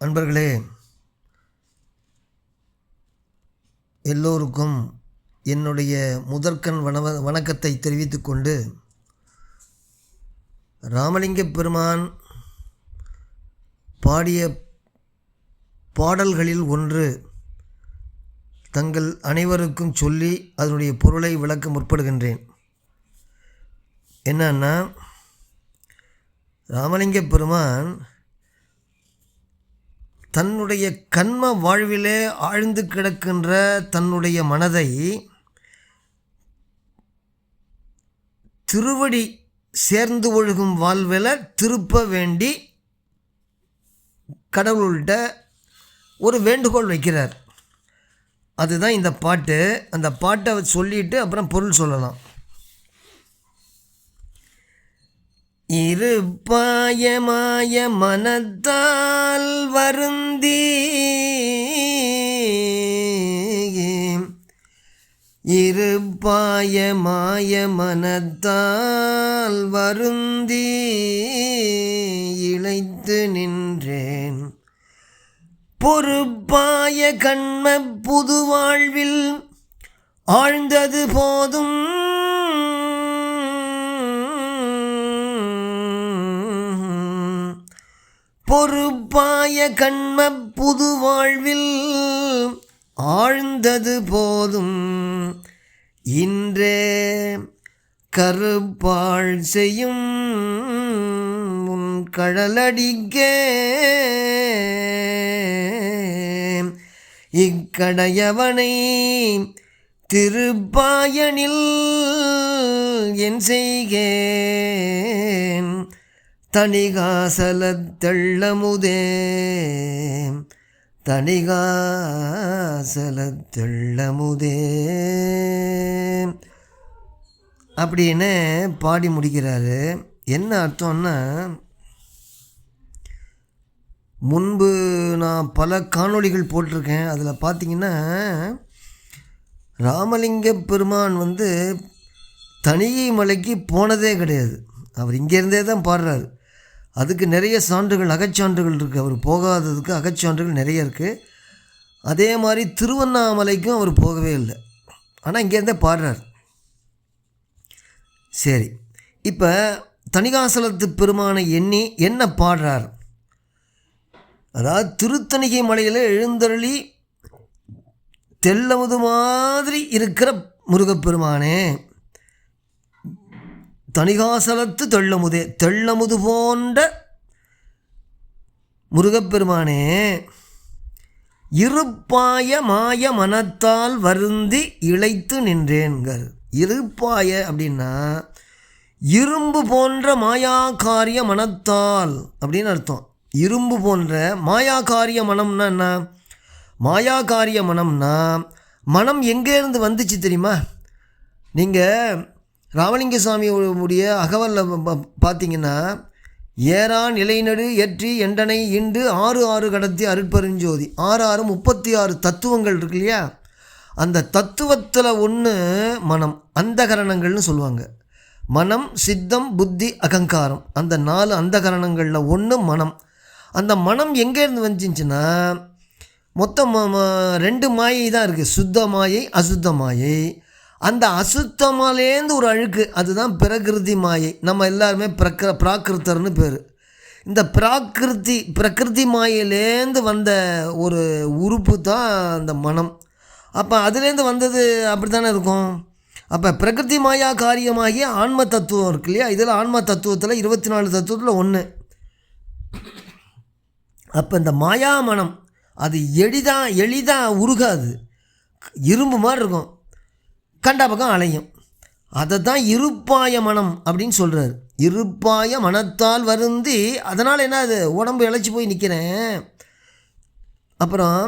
அன்பர்களே, எல்லோருக்கும் என்னுடைய முதற்கண் வணக்கத்தை தெரிவித்துக்கொண்டு, ராமலிங்க பெருமான் பாடிய பாடல்களில் ஒன்று தங்கள் அனைவருக்கும் சொல்லி அதனுடைய பொருளை விளக்க முற்படுகின்றேன். என்னன்னா, ராமலிங்க பெருமான் தன்னுடைய கண்ம வாழ்விலே ஆழ்ந்து கிடக்கின்ற தன்னுடைய மனதை திருவடி சேர்ந்து ஒழுகும் வாழ்வில் திருப்ப வேண்டி கடவுள்கிட்ட ஒரு வேண்டுகோள் வைக்கிறார். அதுதான் இந்த பாட்டு. அந்த பாட்டை சொல்லிட்டு அப்புறம் பொருள் சொல்லலாம். இருப்பாயமாய மனத்தால் வருந்தி, இருப்பாயமாய மனத்தால் வருந்தி இளைத்து நின்றேன். பொறுப்பாய கண்ம புது வாழ்வில் ஆழ்ந்தது போதும், பொறுப்பாய கண்ம புது வாழ்வில் ஆழ்ந்தது போதும், இன்றே கருப்பாள் செய்யும் உன் கடலடிக்கே இக்கடையவனை திருப்பாயனில் என் செய்கேன். தணிகாசலத் தெள்ளமுதே, தணிகாசலத் தெள்ளமுதே அப்படின்னு பாடி முடிக்கிறாரு. என்ன அர்த்தம்னா, முன்பு நான் பல காணொளிகள் போட்டிருக்கேன். அதில் பார்த்திங்கன்னா, ராமலிங்க பெருமான் தணிகை மலைக்கு போனதே கிடையாது. அவர் இங்கேருந்தே தான் பாடுறாரு. அதுக்கு நிறைய சான்றுகள், அகச்சான்றுகள் இருக்குது. அவர் போகாததுக்கு அகச்சான்றுகள் நிறைய இருக்குது. அதே மாதிரி திருவண்ணாமலைக்கும் அவர் போகவே இல்லை, ஆனால் இங்கேருந்தே பாடுறார். சரி, இப்போ தணிகாசலத்து பெருமானை எண்ணி என்ன பாடுறார்? அதாவது திருத்தணிகை மலையில் எழுந்தருளி தெள்ளமுது மாதிரி இருக்கிற முருகப்பெருமானே, தணிகாசலத்து தெள்ளமுதே, தெள்ளமுது போன்ற முருகப்பெருமானே, இருப்பாய மாய மனத்தால் வருந்தி இளைத்து நின்றேன்கள். இருப்பாய அப்படின்னா இரும்பு போன்ற மாயாக்காரிய மனத்தால் அப்படின்னு அர்த்தம். இரும்பு போன்ற மாயாக்காரிய மனம்னா என்ன? மாயாக்காரிய மனம்னா மனம் எங்கேருந்து வந்துச்சு தெரியுமா? நீங்கள் ராமலிங்க சாமியுடைய அகவலில் பார்த்தீங்கன்னா, ஏறா நிலைநடு ஏற்றி எண்டனை இண்டு 6 கடத்தி அருட்பெருஞ்சோதி, 6 36 தத்துவங்கள் இருக்கு இல்லையா? அந்த தத்துவத்தில் ஒன்று மனம், அந்தகரணங்கள்னு சொல்லுவாங்க. மனம், சித்தம், புத்தி, அகங்காரம், அந்த 4 அந்தகரணங்களில் ஒன்று மனம். அந்த மனம் எங்கேருந்து வந்துச்சுன்னா, மொத்தம் 2 மாயை தான் இருக்குது, சுத்த மாயை, அசுத்த மாயை. அந்த அசுத்தமாலேருந்து ஒரு அழுக்கு, அதுதான் பிரகிருதி மாயை. நம்ம எல்லாருமே பிராகிருத்தர்னு பேர். இந்த பிரகிருதி மாயிலேருந்து வந்த ஒரு உறுப்பு தான் அந்த மனம். அப்போ அதுலேருந்து வந்தது அப்படி தானே இருக்கும். அப்போ பிரகிருதி மாயா காரியமாகிய ஆன்ம தத்துவம் இருக்கு இல்லையா? இதில் ஆன்ம தத்துவத்தில் 24 தத்துவத்தில் ஒன்று. அப்போ இந்த மாயா மனம் அது எளிதாக உருகாது, இரும்பு மாதிரி இருக்கும், கண்ட பக்கம் அலையும். அதை தான் இருப்பாய மனம் அப்படின்னு சொல்கிறார். இருப்பாய மனத்தால் வருந்தி, அதனால் என்ன, அது உடம்பு இழைச்சி போய் நிற்கிறேன். அப்புறம்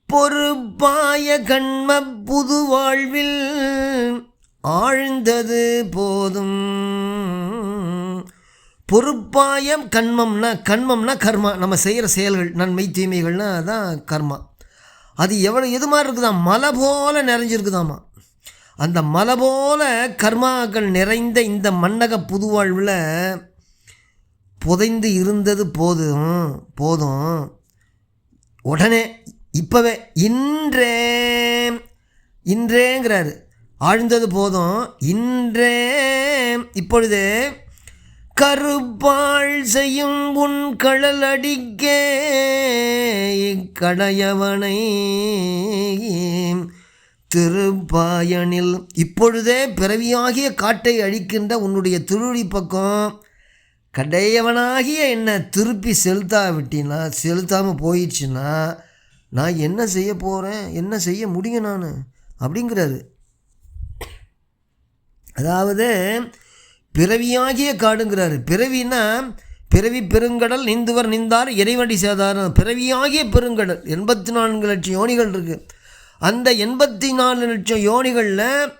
பொறுப்பாய கண்ம புது வாழ்வில் ஆழ்ந்தது போதும். பொறுப்பாய கண்மம்னா கர்மா, நம்ம செய்கிற செயல்கள், நன்மை தீமைகள்னா அதுதான் கர்மா. அது எது மாதிரி இருக்குதாம்? மலை போல் நிறைஞ்சிருக்குதாமா. அந்த மலை போல கர்மாக்கள் நிறைந்த இந்த மன்னக புதுவாழ்வில் புதைந்து இருந்தது போதும். உடனே இப்போவே இன்றேங்கிறாரு. ஆழ்ந்தது போதும். இன்றே இப்பொழுது கருப்பாள் செய்யும் உன் கழல் அடிக்கே இக்கடையவனை திருப்பாயனில் இப்பொழுதே பிறவியாகிய காட்டை அழிக்கின்ற உன்னுடைய திருவடி பக்கம் கடையவனாகிய என்னை திருப்பி செலுத்தாமல் போயிடுச்சுன்னா நான் என்ன செய்ய போகிறேன், என்ன செய்ய முடியும் நான் அப்படிங்கிறாரு. அதாவது பிறவியாகிய காடுங்கிறாரு. பிறவின்னா பிறவி பெருங்கடல் நீந்துவர் நீந்தார் இறைவடி சேதாரம். பிறவியாகிய பெருங்கடல் 84 லட்சம் யோனிகள் இருக்குது. அந்த 84 லட்சம் யோனிகளில்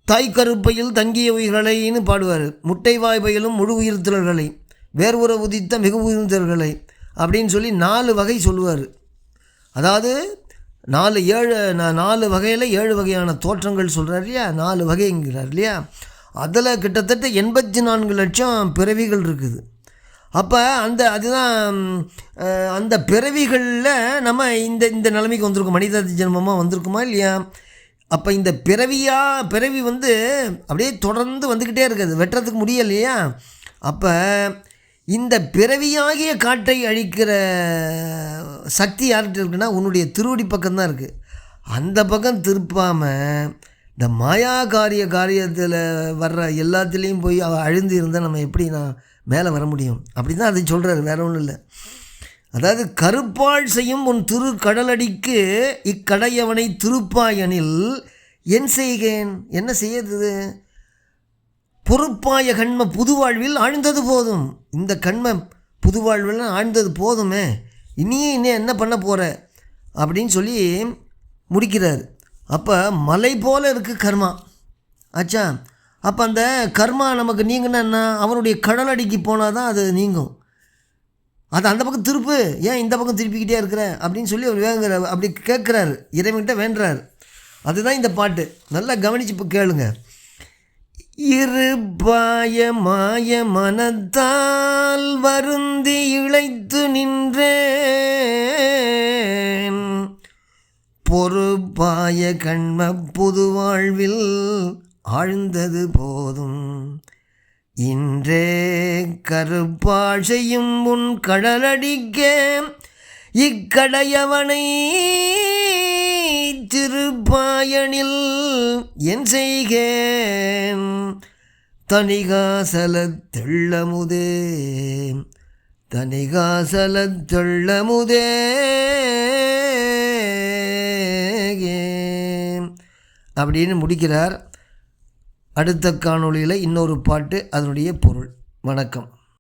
தாய் கருப்பையில் தங்கிய உயிர்களைன்னு பாடுவார். முட்டை வாய்ப்பையிலும் முழு உயிர்த்தல்களை வேறுபுற உதித்த மிகு உயிர்த்தல்களை அப்படின்னு சொல்லி 4 வகை சொல்லுவார். அதாவது 4 வகையில் 7 வகையான தோற்றங்கள் சொல்கிறார் இல்லையா, 4 வகைங்கிறார் இல்லையா. அதில் கிட்டத்தட்ட 84 லட்சம் பிறவிகள் இருக்குது. அப்போ அதுதான் அந்த பிறவிகளில் நம்ம இந்த நிலைமைக்கு வந்திருக்கோம், மனித ஜென்மமாக வந்திருக்குமா இல்லையா. அப்போ இந்த பிறவி அப்படியே தொடர்ந்து வந்துக்கிட்டே இருக்குது, வெட்டுறதுக்கு முடியலையா. அப்போ இந்த பிறவியாகிய காட்டை அழிக்கிற சக்தி யார்கிட்ட இருக்குன்னா உன்னுடைய திருவடி பக்கம்தான் இருக்குது. அந்த பக்கம் திருப்பாமல் இந்த மாயா காரியத்தில் வர்ற எல்லாத்துலேயும் போய் அழுந்து இருந்தால் நம்ம எப்படி மேலே வர முடியும்? அப்படி தான் அதை சொல்கிறாரு, வேற ஒன்றும் இல்லை. அதாவது கருப்பாள் செய்யும் உன் திரு கடலடிக்கு இக்கடையவனை திருப்பாயனில் என் செய்கேன், என்ன செய்யறது? பொறுப்பாய கண்ம புதுவாழ்வில் ஆழ்ந்தது போதும். இந்த கண்ம புதுவாழ்வில் ஆழ்ந்தது போதுமே, இன்னும் என்ன பண்ண போகிற அப்படின்னு சொல்லி முடிக்கிறார். அப்போ மலை போல் இருக்குது கர்மா. ஆச்சா, அப்போ அந்த கர்மா நமக்கு நீங்கினா அவனுடைய கடலடிக்கு போனால் தான் அது நீங்கும். அது அந்த பக்கம் திருப்பு, ஏன் இந்த பக்கம் திருப்பிக்கிட்டே இருக்கிற அப்படின்னு சொல்லி அவர் அப்படி கேட்குறாரு, இறைவன்கிட்ட வேண்டுறார். அதுதான் இந்த பாட்டு. நல்லா கவனிச்சு இப்போ கேளுங்க. இருப்பாய மாய மனத்தால் வருந்தி இழைத்து நின்றேன், பொறுப்பாய கண்ம புது வாழ்வில் ஆழ்ந்தது போதும், இன்றே கருப்பாள் செய்யும் உன் கடலடிக்க இக்கடையவனை திருப்பாயனில் என் செய்கேன், தனிகாசலத் தெள்ளமுதே அப்படின்னு முடிக்கிறார். அடுத்த காணொளியில் இன்னொரு பாட்டு, அதனுடைய பொருள். வணக்கம்.